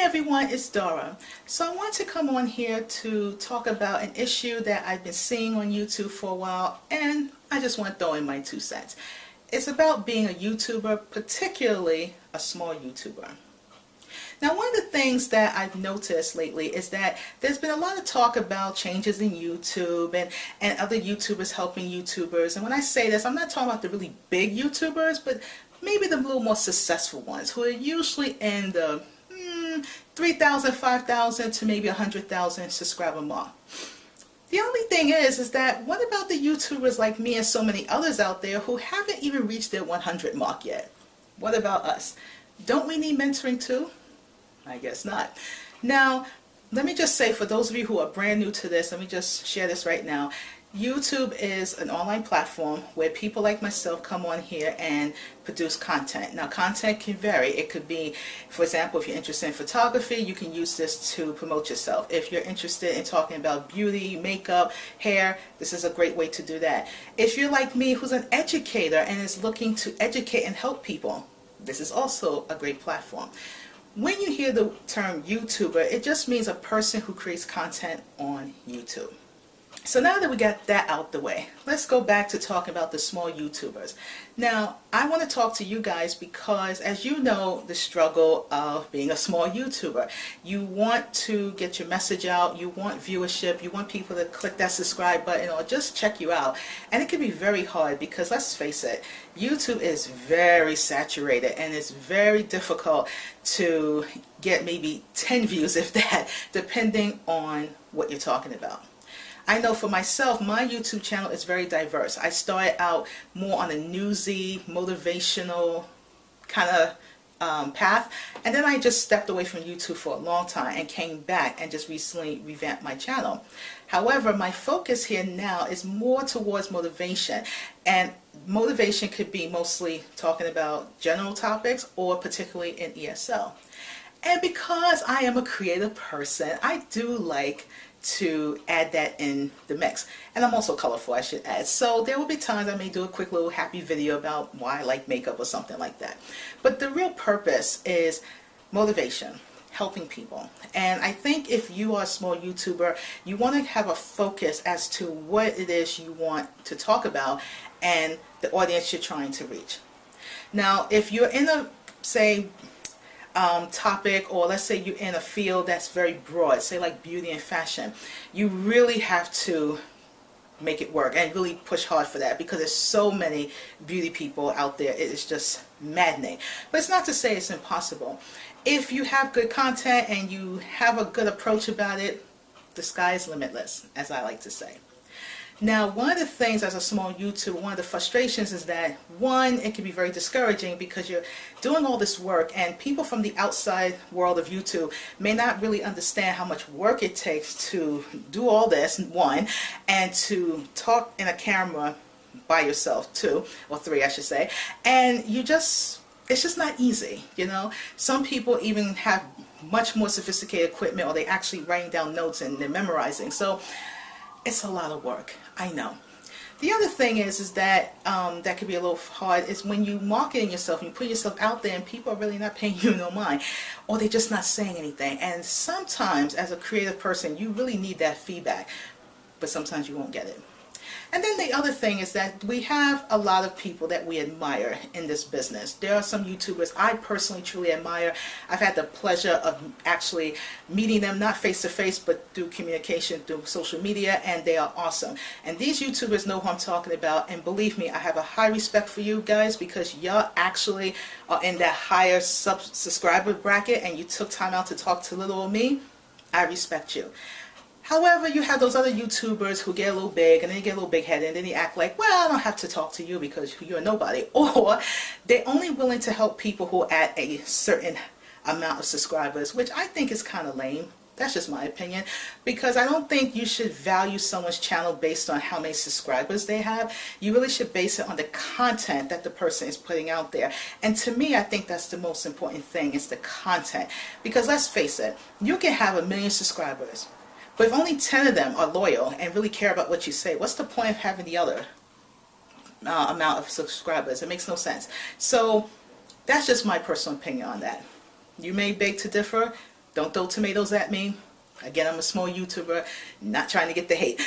Everyone, it's Dara. So I want to come on here to talk about an issue that I've been seeing on YouTube for a while, and I just want to throw in my 2 cents. It's about being a YouTuber, particularly a small YouTuber. Now, one of the things that I've noticed lately is that there's been a lot of talk about changes in YouTube and other YouTubers helping YouTubers. And when I say this, I'm not talking about the really big YouTubers, but maybe the little more successful ones who are usually in the 3,000, 5,000 to maybe 100,000 subscriber mark. The only thing is that what about the YouTubers like me and so many others out there who haven't even reached their 100 mark yet? What about us? Don't we need mentoring too? I guess not. Now, let me just say, for those of you who are brand new to this, let me just share this right now. YouTube is an online platform where people like myself come on here and produce content. Now, content can vary. It could be, for example, if you're interested in photography, you can use this to promote yourself. If you're interested in talking about beauty, makeup, hair, this is a great way to do that. If you're like me, who's an educator and is looking to educate and help people, this is also a great platform. When you hear the term YouTuber, it just means a person who creates content on YouTube. So now that we got that out the way, let's go back to talking about the small YouTubers. Now, I want to talk to you guys because, as you know, the struggle of being a small YouTuber. You want to get your message out, you want viewership, you want people to click that subscribe button or just check you out. And it can be very hard because, let's face it, YouTube is very saturated and it's very difficult to get maybe 10 views, if that, depending on what you're talking about. I know for myself, my YouTube channel is very diverse. I started out more on a newsy, motivational kind of path, and then I just stepped away from YouTube for a long time and came back and just recently revamped my channel. However, my focus here now is more towards motivation, and motivation could be mostly talking about general topics or particularly in ESL. And because I am a creative person, I do like to add that in the mix. And I'm also colorful, I should add. So there will be times I may do a quick little happy video about why I like makeup or something like that. But the real purpose is motivation, helping people. And I think if you are a small YouTuber, you want to have a focus as to what it is you want to talk about and the audience you're trying to reach. Now, if you're in a, say, topic, or let's say you're in a field that's very broad, say like beauty and fashion, you really have to make it work and really push hard for that because there's so many beauty people out there. It is just maddening. But it's not to say it's impossible. If you have good content and you have a good approach about it, the sky is limitless, as I like to say. Now, one of the things as a small YouTuber, one of the frustrations is that, one, it can be very discouraging because you're doing all this work and people from the outside world of YouTube may not really understand how much work it takes to do all this, one, and to talk in a camera by yourself, 2 or 3 I should say, and it's just not easy, you know. Some people even have much more sophisticated equipment, or they actually writing down notes and they're memorizing. So it's a lot of work, I know. The other thing is that that could be a little hard is when you marketing yourself and you put yourself out there and people are really not paying you no mind, or they're just not saying anything. And sometimes as a creative person, you really need that feedback, but sometimes you won't get it. And then the other thing is that we have a lot of people that we admire in this business. There are some YouTubers I personally truly admire. I've had the pleasure of actually meeting them, not face to face, but through communication, through social media, and they are awesome. And these YouTubers know who I'm talking about, and believe me, I have a high respect for you guys because y'all actually are in that higher subscriber bracket and you took time out to talk to little old me. I respect you. However, you have those other YouTubers who get a little big and then get a little big-headed and then they act like, well, I don't have to talk to you because you're nobody. Or they're only willing to help people who are at a certain amount of subscribers, which I think is kind of lame. That's just my opinion, because I don't think you should value someone's channel based on how many subscribers they have. You really should base it on the content that the person is putting out there. And to me, I think that's the most important thing, is the content. Because let's face it, you can have 1 million subscribers, but if only 10 of them are loyal and really care about what you say, what's the point of having the other amount of subscribers? It makes no sense. So that's just my personal opinion on that. You may beg to differ. Don't throw tomatoes at me. Again, I'm a small YouTuber, not trying to get the hate.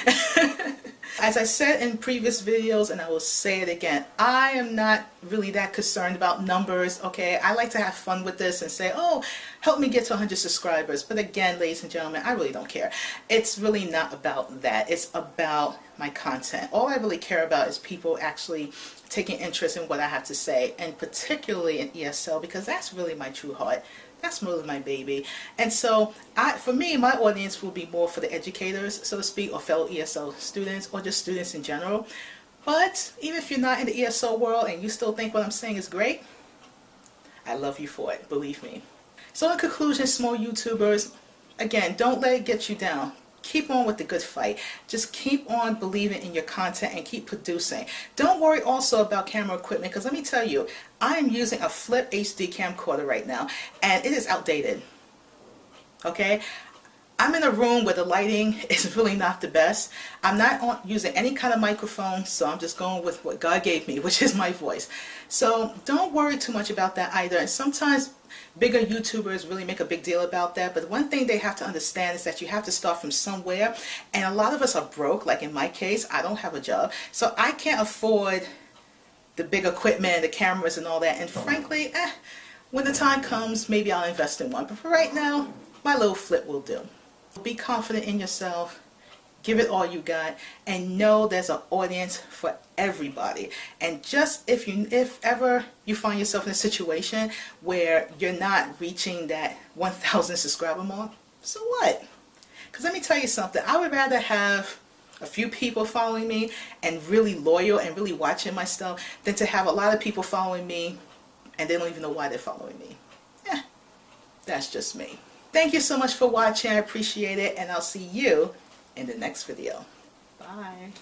As I said in previous videos, and I will say it again, I am not really that concerned about numbers, okay? I like to have fun with this and say, oh, help me get to 100 subscribers. But again, ladies and gentlemen, I really don't care. It's really not about that. It's about my content. All I really care about is people actually taking interest in what I have to say, and particularly in ESL, because that's really my true heart. That's really my baby. And so for me, my audience will be more for the educators, so to speak, or fellow ESL students, or just students in general. But even if you're not in the ESL world and you still think what I'm saying is great, I love you for it, believe me. So in conclusion, small YouTubers, again, don't let it get you down. Keep on with the good fight. Just keep on believing in your content and keep producing. Don't worry also about camera equipment, because let me tell you, I am using a flip HD camcorder right now and it is outdated. Okay? I'm in a room where the lighting is really not the best. I'm not using any kind of microphone, so I'm just going with what God gave me, which is my voice. So don't worry too much about that either. And sometimes bigger YouTubers really make a big deal about that, but one thing they have to understand is that you have to start from somewhere, and a lot of us are broke. Like in my case, I don't have a job, so I can't afford the big equipment, the cameras and all that, and frankly, when the time comes, maybe I'll invest in one, but for right now, my little flip will do. Be confident in yourself, give it all you got, and know there's an audience for everybody. And just if ever you find yourself in a situation where you're not reaching that 1,000 subscriber mark, so what? Because let me tell you something, I would rather have a few people following me and really loyal and really watching my stuff than to have a lot of people following me and they don't even know why they're following me. That's just me. Thank you so much for watching. I appreciate it, and I'll see you in the next video. Bye.